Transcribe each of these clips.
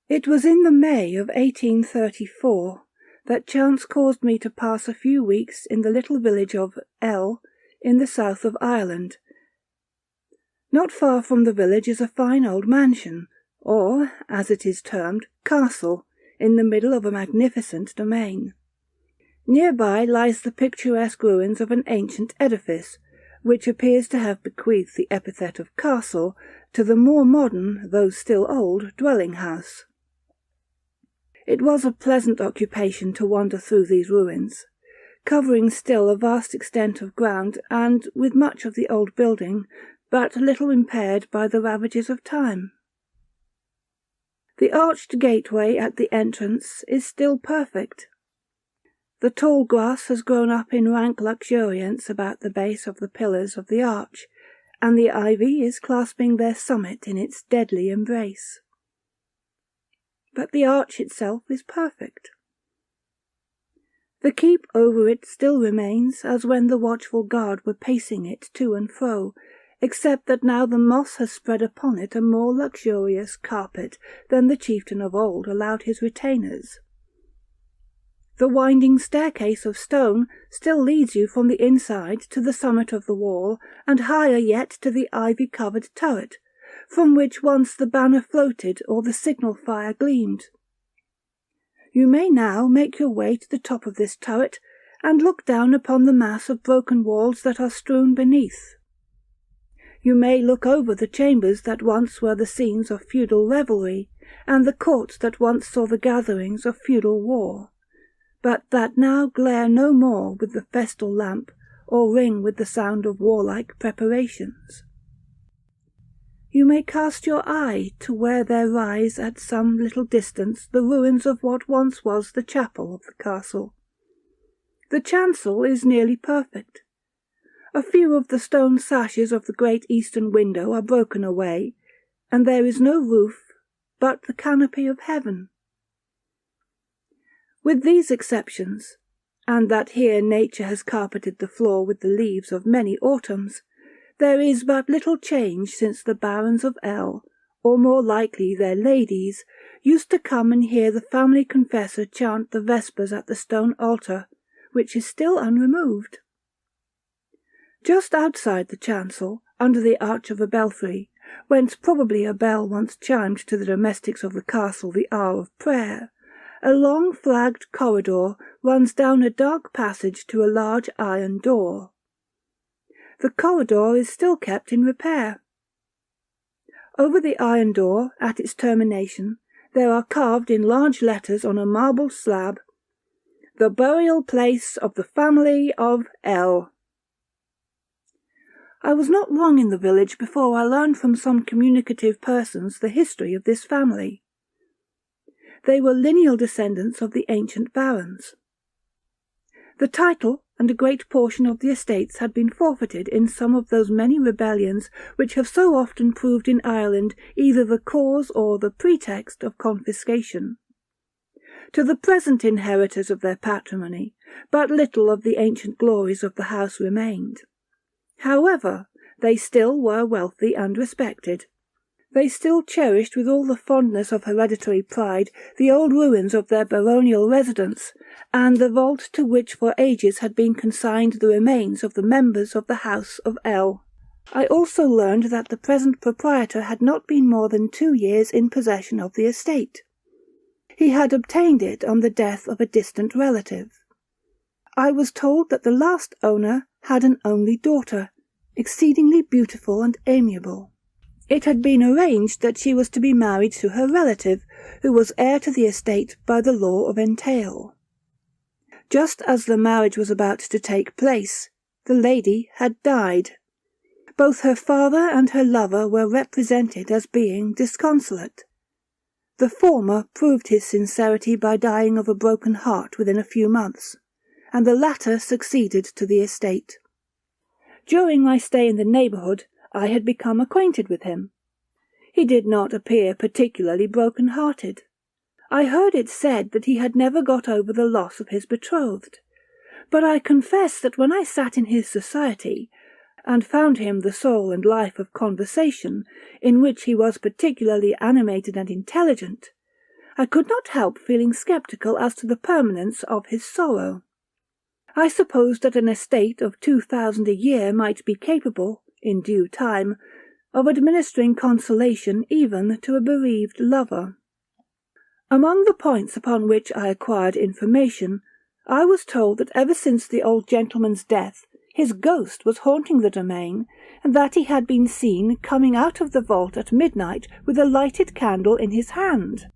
It was in the May of 1834 that chance caused me to pass a few weeks in the little village of L in the south of Ireland. Not far from the village is a fine old mansion, or, as it is termed, castle, in the middle of a magnificent domain. Nearby lies the picturesque ruins of an ancient edifice, which appears to have bequeathed the epithet of castle to the more modern, though still old, dwelling-house. It was a pleasant occupation to wander through these ruins, covering still a vast extent of ground and with much of the old building, but little impaired by the ravages of time. The arched gateway at the entrance is still perfect. The tall grass has grown up in rank luxuriance about the base of the pillars of the arch, and the ivy is clasping their summit in its deadly embrace. But the arch itself is perfect. The keep over it still remains as when the watchful guard were pacing it to and fro, except that now the moss has spread upon it a more luxurious carpet than the chieftain of old allowed his retainers. The winding staircase of stone still leads you from the inside to the summit of the wall, and higher yet to the ivy-covered turret, from which once the banner floated or the signal fire gleamed. You may now make your way to the top of this turret, and look down upon the mass of broken walls that are strewn beneath. You may look over the chambers that once were the scenes of feudal revelry, and the courts that once saw the gatherings of feudal war, but that now glare no more with the festal lamp, or ring with the sound of warlike preparations. You may cast your eye to where there rise at some little distance the ruins of what once was the chapel of the castle. The chancel is nearly perfect. A few of the stone sashes of the great eastern window are broken away, and there is no roof but the canopy of heaven. With these exceptions, and that here nature has carpeted the floor with the leaves of many autumns, there is but little change since the barons of L, or more likely their ladies, used to come and hear the family confessor chant the vespers at the stone altar, which is still unremoved. Just outside the chancel, under the arch of a belfry, whence probably a bell once chimed to the domestics of the castle the hour of prayer, a long flagged corridor runs down a dark passage to a large iron door. The corridor is still kept in repair. Over the iron door, at its termination, there are carved in large letters on a marble slab, "The burial place of the family of L." I was not long in the village before I learned from some communicative persons the history of this family. They were lineal descendants of the ancient barons. The title and a great portion of the estates had been forfeited in some of those many rebellions which have so often proved in Ireland either the cause or the pretext of confiscation. To the present inheritors of their patrimony, but little of the ancient glories of the house remained. However, they still were wealthy and respected. They still cherished with all the fondness of hereditary pride the old ruins of their baronial residence, and the vault to which for ages had been consigned the remains of the members of the house of L. I also learned that the present proprietor had not been more than 2 years in possession of the estate. He had obtained it on the death of a distant relative. I was told that the last owner had an only daughter, exceedingly beautiful and amiable. It had been arranged that she was to be married to her relative, who was heir to the estate by the law of entail. Just as the marriage was about to take place, the lady had died. Both her father and her lover were represented as being disconsolate. The former proved his sincerity by dying of a broken heart within a few months, and the latter succeeded to the estate. During my stay in the neighbourhood, I had become acquainted with him. He did not appear particularly broken-hearted. I heard it said that he had never got over the loss of his betrothed, but I confess that when I sat in his society, and found him the soul and life of conversation, in which he was particularly animated and intelligent, I could not help feeling sceptical as to the permanence of his sorrow. I supposed that an estate of 2,000 a year might be capable, in due time, of administering consolation even to a bereaved lover. Among the points upon which I acquired information, I was told that ever since the old gentleman's death, his ghost was haunting the domain, and that he had been seen coming out of the vault at midnight with a lighted candle in his hand.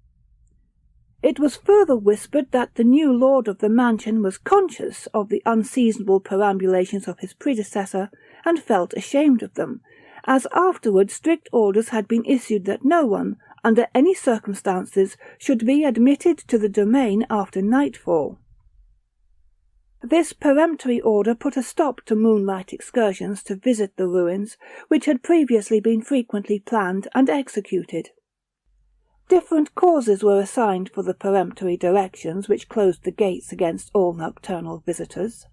It was further whispered that the new lord of the mansion was conscious of the unseasonable perambulations of his predecessor, and felt ashamed of them, as afterward strict orders had been issued that no one, under any circumstances, should be admitted to the domain after nightfall. This peremptory order put a stop to moonlight excursions to visit the ruins, which had previously been frequently planned and executed. Different causes were assigned for the peremptory directions which closed the gates against all nocturnal visitors.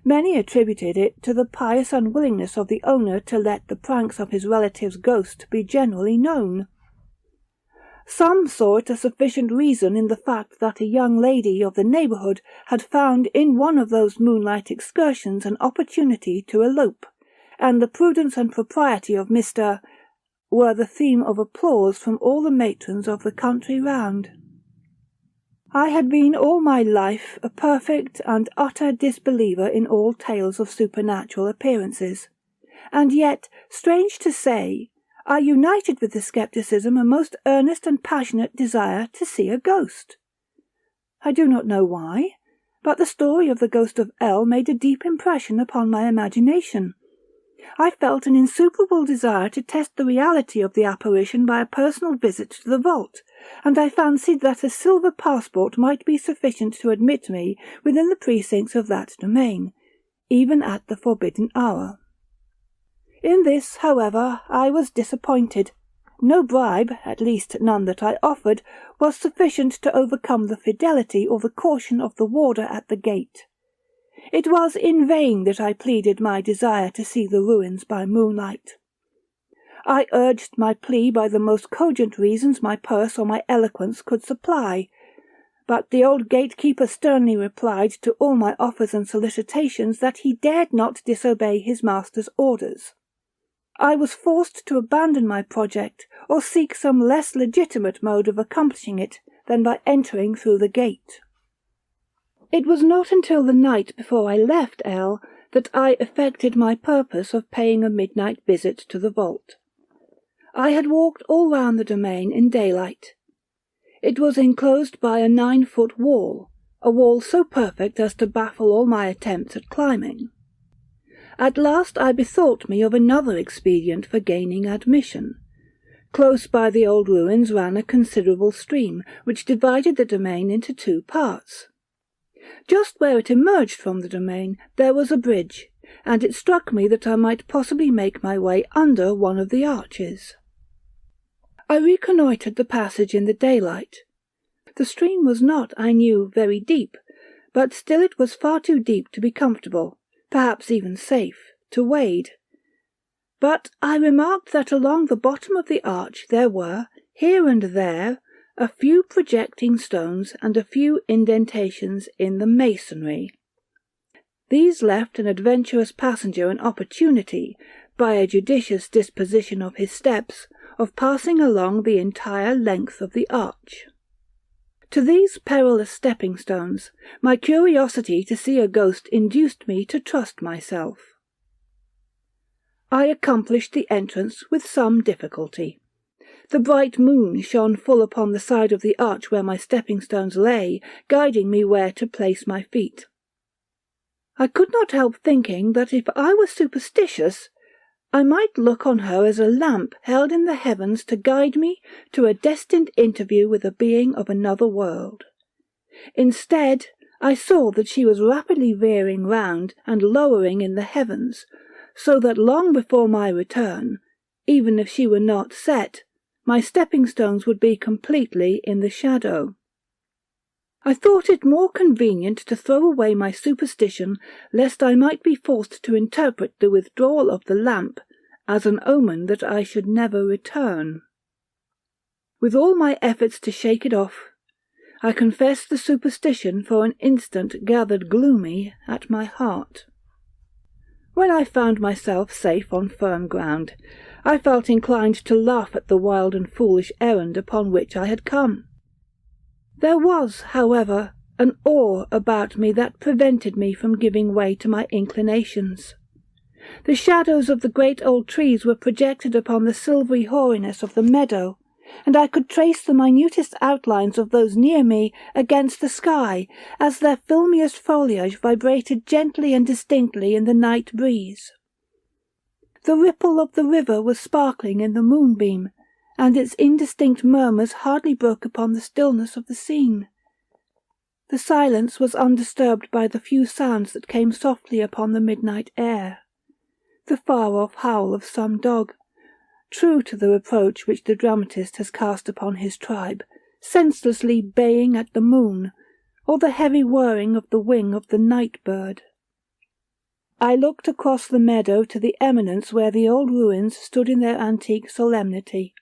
Many attributed it to the pious unwillingness of the owner to let the pranks of his relative's ghost be generally known. Some saw it a sufficient reason in the fact that a young lady of the neighbourhood had found in one of those moonlight excursions an opportunity to elope, and the prudence and propriety of Mr. were the theme of applause from all the matrons of the country round. I had been all my life a perfect and utter disbeliever in all tales of supernatural appearances, and yet, strange to say, I united with the scepticism a most earnest and passionate desire to see a ghost. I do not know why, but the story of the ghost of L made a deep impression upon my imagination. I felt an insuperable desire to test the reality of the apparition by a personal visit to the vault, and I fancied that a silver passport might be sufficient to admit me within the precincts of that domain, even at the forbidden hour. In this, however, I was disappointed. No bribe, at least none that I offered, was sufficient to overcome the fidelity or the caution of the warder at the gate. It was in vain that I pleaded my desire to see the ruins by moonlight. I urged my plea by the most cogent reasons my purse or my eloquence could supply, but the old gatekeeper sternly replied to all my offers and solicitations that he dared not disobey his master's orders. I was forced to abandon my project, or seek some less legitimate mode of accomplishing it than by entering through the gate. It was not until the night before I left L that I effected my purpose of paying a midnight visit to the vault. I had walked all round the domain in daylight. It was enclosed by a 9-foot wall, a wall so perfect as to baffle all my attempts at climbing. At last I bethought me of another expedient for gaining admission. Close by the old ruins ran a considerable stream, which divided the domain into 2 parts. Just where it emerged from the domain there was a bridge, and it struck me that I might possibly make my way under one of the arches. I reconnoitred the passage in the daylight. The stream was not, I knew, very deep, but still it was far too deep to be comfortable, perhaps even safe, to wade. But I remarked that along the bottom of the arch there were, here and there, a few projecting stones and a few indentations in the masonry. These left an adventurous passenger an opportunity, by a judicious disposition of his steps, of passing along the entire length of the arch. To these perilous stepping-stones, my curiosity to see a ghost induced me to trust myself. I accomplished the entrance with some difficulty. The bright moon shone full upon the side of the arch where my stepping-stones lay, guiding me where to place my feet. I could not help thinking that if I were superstitious, I might look on her as a lamp held in the heavens to guide me to a destined interview with a being of another world. Instead, I saw that she was rapidly veering round and lowering in the heavens, so that long before my return, even if she were not set, my stepping-stones would be completely in the shadow. I thought it more convenient to throw away my superstition, lest I might be forced to interpret the withdrawal of the lamp as an omen that I should never return. With all my efforts to shake it off, I confess the superstition for an instant gathered gloomy at my heart. When I found myself safe on firm ground, I felt inclined to laugh at the wild and foolish errand upon which I had come. There was, however, an awe about me that prevented me from giving way to my inclinations. The shadows of the great old trees were projected upon the silvery hoariness of the meadow, and I could trace the minutest outlines of those near me against the sky, as their filmiest foliage vibrated gently and distinctly in the night breeze. The ripple of the river was sparkling in the moonbeam, and its indistinct murmurs hardly broke upon the stillness of the scene. The silence was undisturbed by the few sounds that came softly upon the midnight air. The far-off howl of some dog, true to the reproach which the dramatist has cast upon his tribe, senselessly baying at the moon, or the heavy whirring of the wing of the night-bird. I looked across the meadow to the eminence where the old ruins stood in their antique solemnity.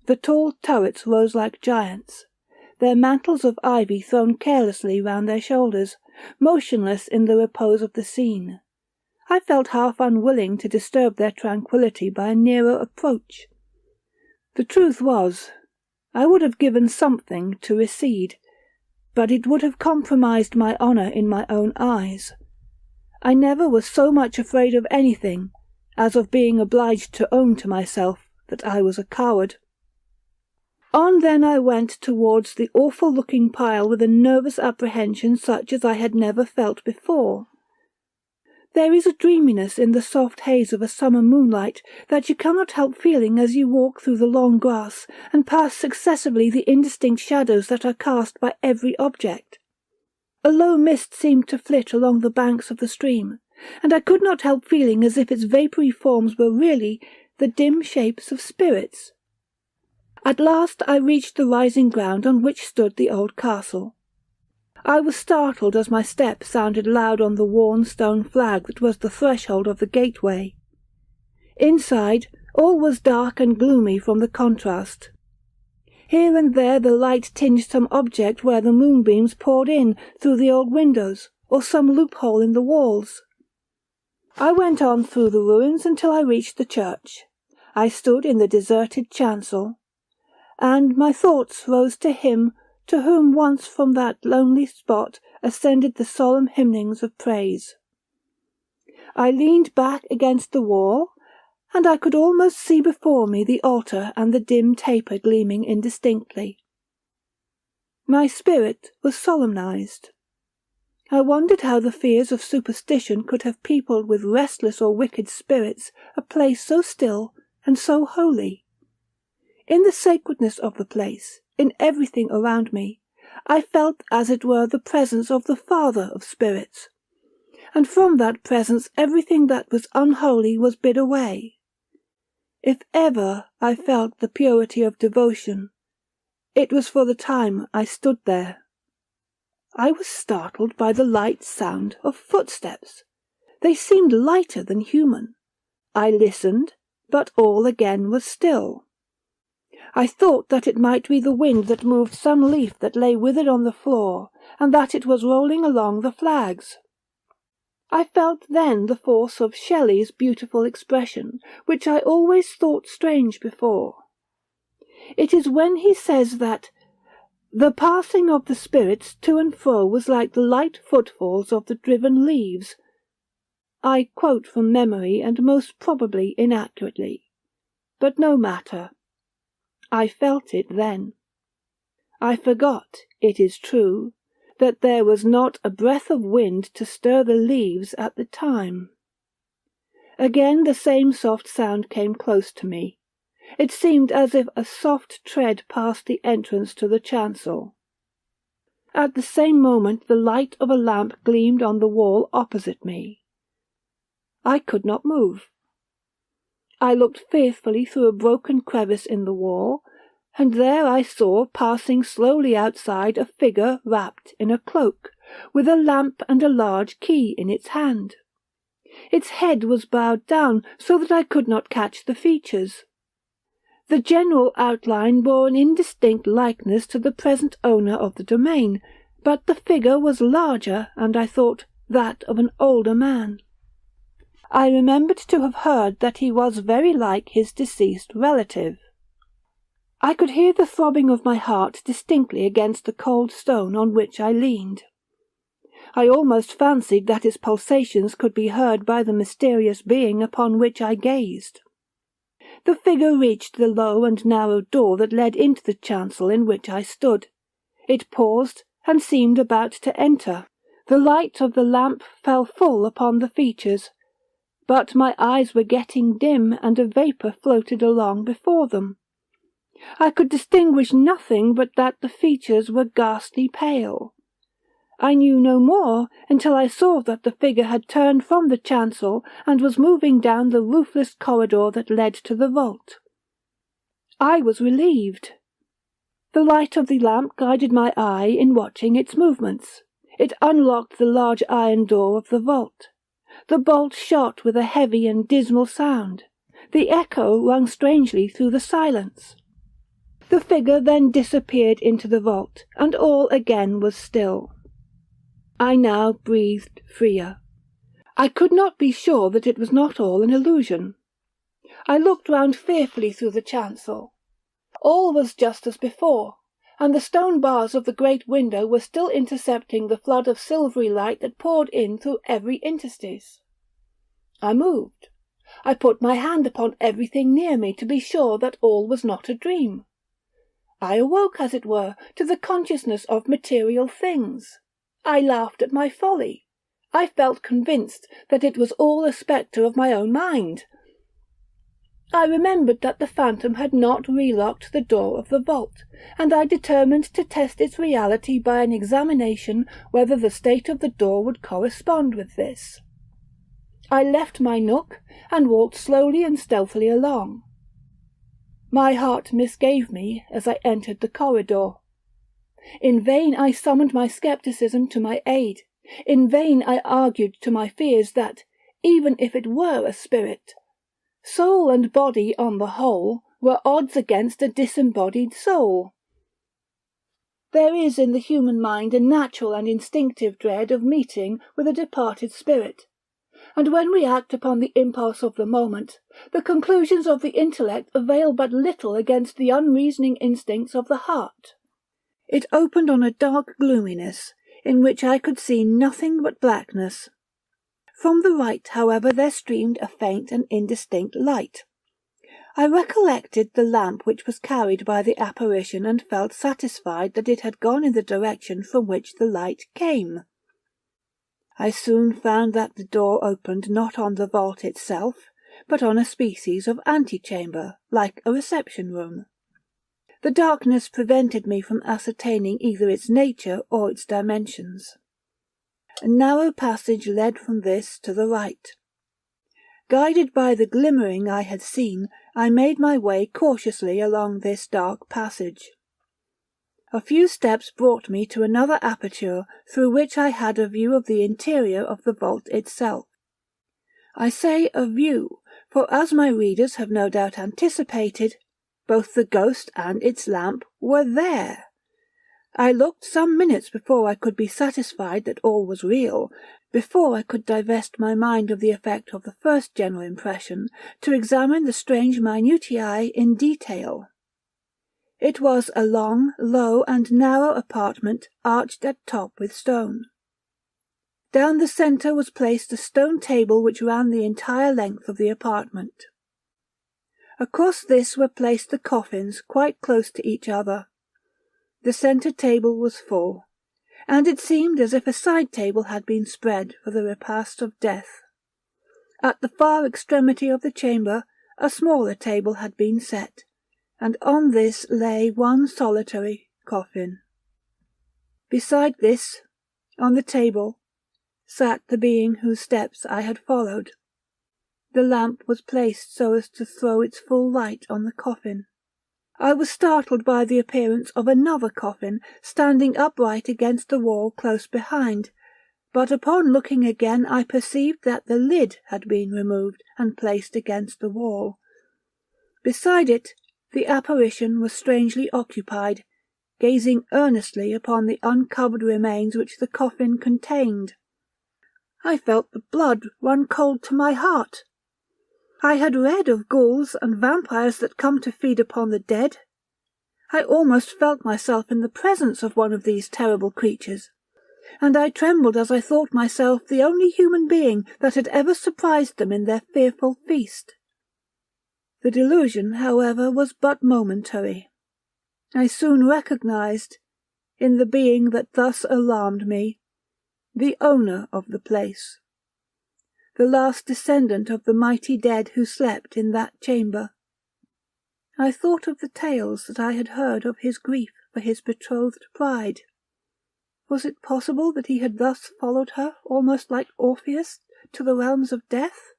The tall turrets rose like giants, their mantles of ivy thrown carelessly round their shoulders, motionless in the repose of the scene. I felt half unwilling to disturb their tranquillity by a nearer approach. The truth was, I would have given something to recede, but it would have compromised my honour in my own eyes. I never was so much afraid of anything as of being obliged to own to myself that I was a coward. On then I went towards the awful-looking pile with a nervous apprehension such as I had never felt before. There is a dreaminess in the soft haze of a summer moonlight that you cannot help feeling as you walk through the long grass and pass successively the indistinct shadows that are cast by every object. A low mist seemed to flit along the banks of the stream, and I could not help feeling as if its vapoury forms were really the dim shapes of spirits. At last I reached the rising ground on which stood the old castle. I was startled as my step sounded loud on the worn stone flag that was the threshold of the gateway. Inside, all was dark and gloomy from the contrast. Here and there the light tinged some object where the moonbeams poured in through the old windows, or some loophole in the walls. I went on through the ruins until I reached the church. I stood in the deserted chancel, and my thoughts rose to him to whom once from that lonely spot ascended the solemn hymnings of praise. I leaned back against the wall, and I could almost see before me the altar and the dim taper gleaming indistinctly. My spirit was solemnized. I wondered how the fears of superstition could have peopled with restless or wicked spirits a place so still and so holy. In the sacredness of the place, in everything around me, I felt as it were the presence of the Father of spirits, and from that presence everything that was unholy was bid away. If ever I felt the purity of devotion, it was for the time I stood there. I was startled by the light sound of footsteps. They seemed lighter than human. I listened, but all again was still. I thought that it might be the wind that moved some leaf that lay withered on the floor, and that it was rolling along the flags. I felt then the force of Shelley's beautiful expression, which I always thought strange before. It is when he says that the passing of the spirits to and fro was like the light footfalls of the driven leaves. I quote from memory and most probably inaccurately, but no matter. I felt it then. I forgot, it is true, that there was not a breath of wind to stir the leaves at the time. Again the same soft sound came close to me. It seemed as if a soft tread passed the entrance to the chancel. At the same moment the light of a lamp gleamed on the wall opposite me. I could not move. I looked fearfully through a broken crevice in the wall, and there I saw passing slowly outside a figure wrapped in a cloak, with a lamp and a large key in its hand. Its head was bowed down, so that I could not catch the features. The general outline bore an indistinct likeness to the present owner of the domain, but the figure was larger, and I thought that of an older man. I remembered to have heard that he was very like his deceased relative. I could hear the throbbing of my heart distinctly against the cold stone on which I leaned. I almost fancied that its pulsations could be heard by the mysterious being upon which I gazed. The figure reached the low and narrow door that led into the chancel in which I stood. It paused, and seemed about to enter. The light of the lamp fell full upon the features, but my eyes were getting dim, and a vapour floated along before them. I could distinguish nothing but that the features were ghastly pale. I knew no more until I saw that the figure had turned from the chancel and was moving down the roofless corridor that led to the vault. I was relieved. The light of the lamp guided my eye in watching its movements. It unlocked the large iron door of the vault. The bolt shot with a heavy and dismal sound. The echo rung strangely through the silence. The figure then disappeared into the vault, and all again was still. I now breathed freer. I could not be sure that it was not all an illusion. I looked round fearfully through the chancel. All was just as before, and the stone bars of the great window were still intercepting the flood of silvery light that poured in through every interstice. I moved. I put my hand upon everything near me to be sure that all was not a dream. I awoke, as it were, to the consciousness of material things. I laughed at my folly. I felt convinced that it was all a spectre of my own mind. I remembered that the phantom had not relocked the door of the vault, and I determined to test its reality by an examination whether the state of the door would correspond with this. I left my nook, and walked slowly and stealthily along. My heart misgave me as I entered the corridor. In vain I summoned my scepticism to my aid. In vain I argued to my fears that, even if it were a spirit, soul and body, on the whole, were odds against a disembodied soul. There is in the human mind a natural and instinctive dread of meeting with a departed spirit, and when we act upon the impulse of the moment, the conclusions of the intellect avail but little against the unreasoning instincts of the heart. It opened on a dark gloominess, in which I could see nothing but blackness. From the right, however, there streamed a faint and indistinct light. I recollected the lamp which was carried by the apparition, and felt satisfied that it had gone in the direction from which the light came. I soon found that the door opened not on the vault itself, but on a species of antechamber, like a reception-room. The darkness prevented me from ascertaining either its nature or its dimensions. A narrow passage led from this to the right. Guided by the glimmering I had seen, I made my way cautiously along this dark passage. A few steps brought me to another aperture through which I had a view of the interior of the vault itself. I say a view, for as my readers have no doubt anticipated, both the ghost and its lamp were there. I looked some minutes before I could be satisfied that all was real, before I could divest my mind of the effect of the first general impression, to examine the strange minutiae in detail. It was a long, low, and narrow apartment, arched at top with stone. Down the centre was placed a stone table which ran the entire length of the apartment. Across this were placed the coffins quite close to each other. The centre table was full, and it seemed as if a side table had been spread for the repast of death. At the far extremity of the chamber a smaller table had been set, and on this lay one solitary coffin. Beside this, on the table, sat the being whose steps I had followed. The lamp was placed so as to throw its full light on the coffin. I was startled by the appearance of another coffin standing upright against the wall close behind, but upon looking again I perceived that the lid had been removed and placed against the wall. Beside it The apparition was strangely occupied, gazing earnestly upon the uncovered remains which the coffin contained. I felt the blood run cold to my heart. I had read of ghouls and vampires that come to feed upon the dead. I almost felt myself in the presence of one of these terrible creatures, and I trembled as I thought myself the only human being that had ever surprised them in their fearful feast. The delusion, however, was but momentary. I soon recognized, in the being that thus alarmed me, the owner of the place, the last descendant of the mighty dead who slept in that chamber. I thought of the tales that I had heard of his grief for his betrothed bride. Was it possible that he had thus followed her, almost like Orpheus, to the realms of death?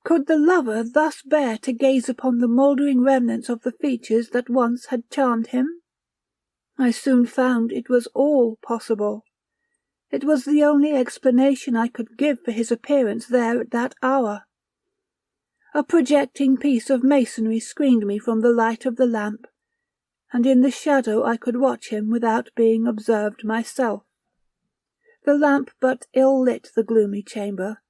Could the lover thus bear to gaze upon the mouldering remnants of the features that once had charmed him? I soon found it was all possible. It was the only explanation I could give for his appearance there at that hour. A projecting piece of masonry screened me from the light of the lamp, and in the shadow I could watch him without being observed myself. The lamp but ill lit the gloomy chamber,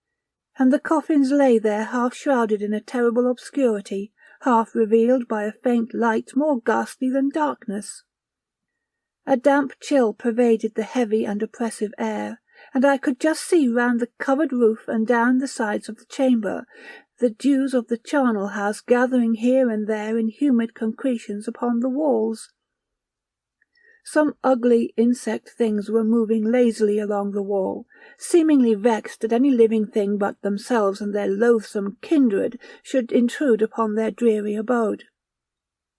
and the coffins lay there half shrouded in a terrible obscurity, half revealed by a faint light more ghastly than darkness. A damp chill pervaded the heavy and oppressive air, and I could just see round the covered roof and down the sides of the chamber the dews of the charnel house gathering here and there in humid concretions upon the walls. Some ugly insect things were moving lazily along the wall, seemingly vexed that any living thing but themselves and their loathsome kindred should intrude upon their dreary abode.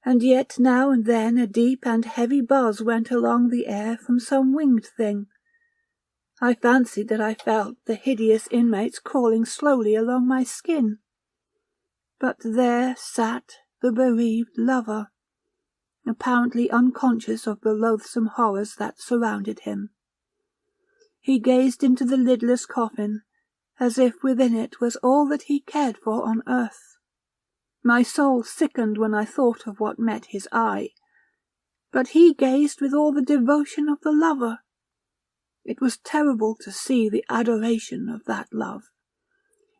And yet now and then a deep and heavy buzz went along the air from some winged thing. I fancied that I felt the hideous inmates crawling slowly along my skin. But there sat the bereaved lover, apparently unconscious of the loathsome horrors that surrounded him. He gazed into the lidless coffin, as if within it was all that he cared for on earth. My soul sickened when I thought of what met his eye, but he gazed with all the devotion of the lover. It was terrible to see the adoration of that love.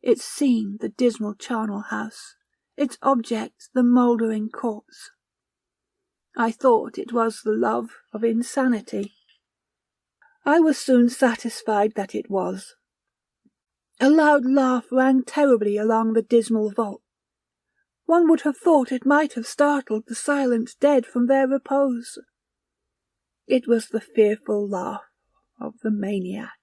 Its scene the dismal charnel house, its object the mouldering corpse. I thought it was the love of insanity. I was soon satisfied that it was. A loud laugh rang terribly along the dismal vault. One would have thought it might have startled the silent dead from their repose. It was the fearful laugh of the maniac.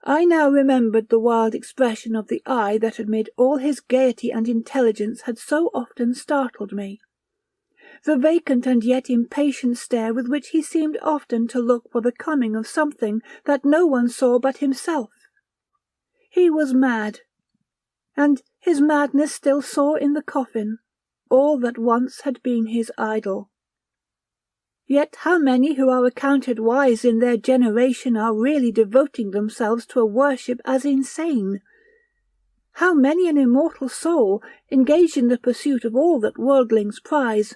I now remembered the wild expression of the eye that amid all his gaiety and intelligence had so often startled me. The vacant and yet impatient stare with which he seemed often to look for the coming of something that no one saw but himself. He was mad, and his madness still saw in the coffin all that once had been his idol. Yet how many who are accounted wise in their generation are really devoting themselves to a worship as insane? How many an immortal soul, engaged in the pursuit of all that worldlings prize,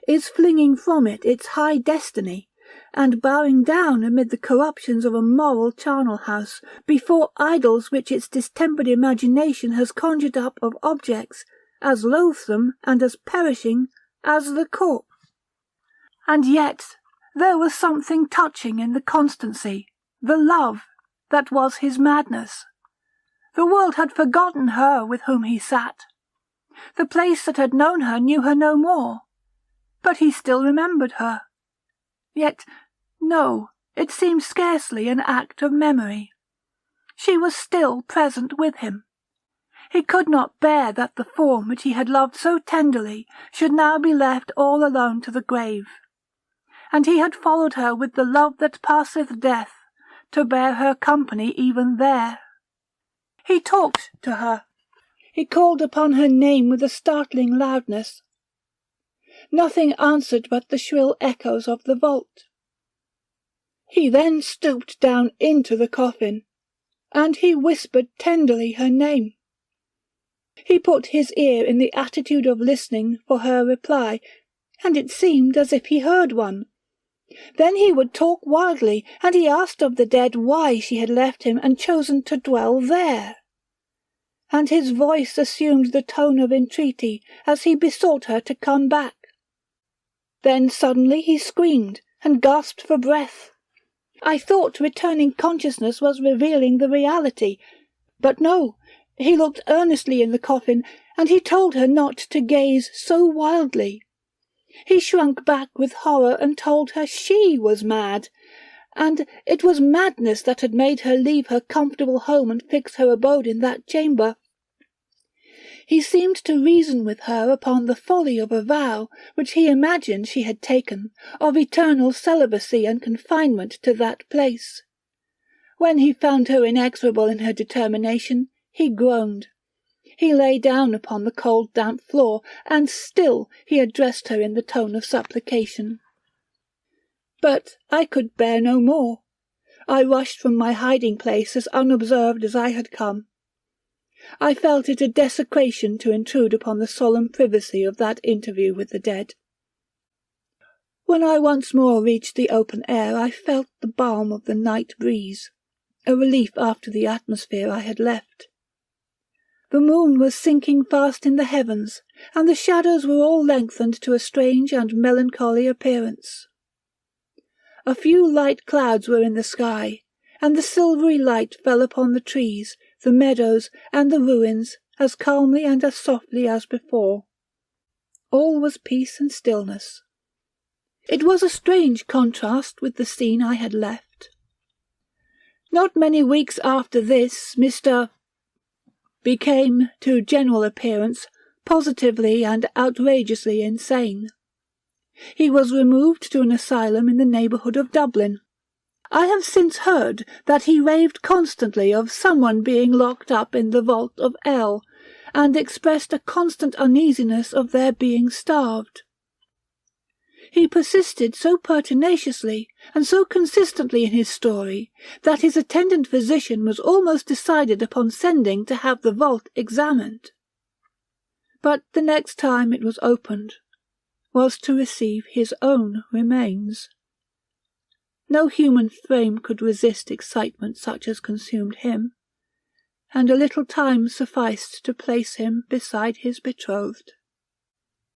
is flinging from it its high destiny, and bowing down amid the corruptions of a moral charnel house, before idols which its distempered imagination has conjured up of objects as loathsome and as perishing as the corpse. And yet there was something touching in the constancy, the love, that was his madness. The world had forgotten her with whom he sat. The place that had known her knew her no more, but he still remembered her. Yet, no, it seemed scarcely an act of memory. She was still present with him. He could not bear that the form which he had loved so tenderly should now be left all alone to the grave. And he had followed her with the love that passeth death, to bear her company even there. He talked to her. He called upon her name with a startling loudness. Nothing answered but the shrill echoes of the vault. He then stooped down into the coffin, and he whispered tenderly her name. He put his ear in the attitude of listening for her reply, and it seemed as if he heard one. Then he would talk wildly, and he asked of the dead why she had left him and chosen to dwell there. And his voice assumed the tone of entreaty as he besought her to come back. Then suddenly he screamed and gasped for breath. I thought returning consciousness was revealing the reality, but no, he looked earnestly in the coffin, and he told her not to gaze so wildly. He shrunk back with horror and told her she was mad, and it was madness that had made her leave her comfortable home and fix her abode in that chamber. He seemed to reason with her upon the folly of a vow which he imagined she had taken, of eternal celibacy and confinement to that place. When he found her inexorable in her determination, he groaned. He lay down upon the cold damp floor, and still he addressed her in the tone of supplication. But I could bear no more. I rushed from my hiding-place as unobserved as I had come. I felt it a desecration to intrude upon the solemn privacy of that interview with the dead. When I once more reached the open air, I felt the balm of the night breeze, a relief after the atmosphere I had left. The moon was sinking fast in the heavens, and the shadows were all lengthened to a strange and melancholy appearance. A few light clouds were in the sky, and the silvery light fell upon the trees, the meadows, and the ruins, as calmly and as softly as before. All was peace and stillness. It was a strange contrast with the scene I had left. Not many weeks after this, Mr. became, to general appearance, positively and outrageously insane. He was removed to an asylum in the neighbourhood of Dublin. I have since heard that he raved constantly of someone being locked up in the vault of L, and expressed a constant uneasiness of their being starved. He persisted so pertinaciously and so consistently in his story that his attendant physician was almost decided upon sending to have the vault examined. But the next time it was opened was to receive his own remains. No human frame could resist excitement such as consumed him, and a little time sufficed to place him beside his betrothed.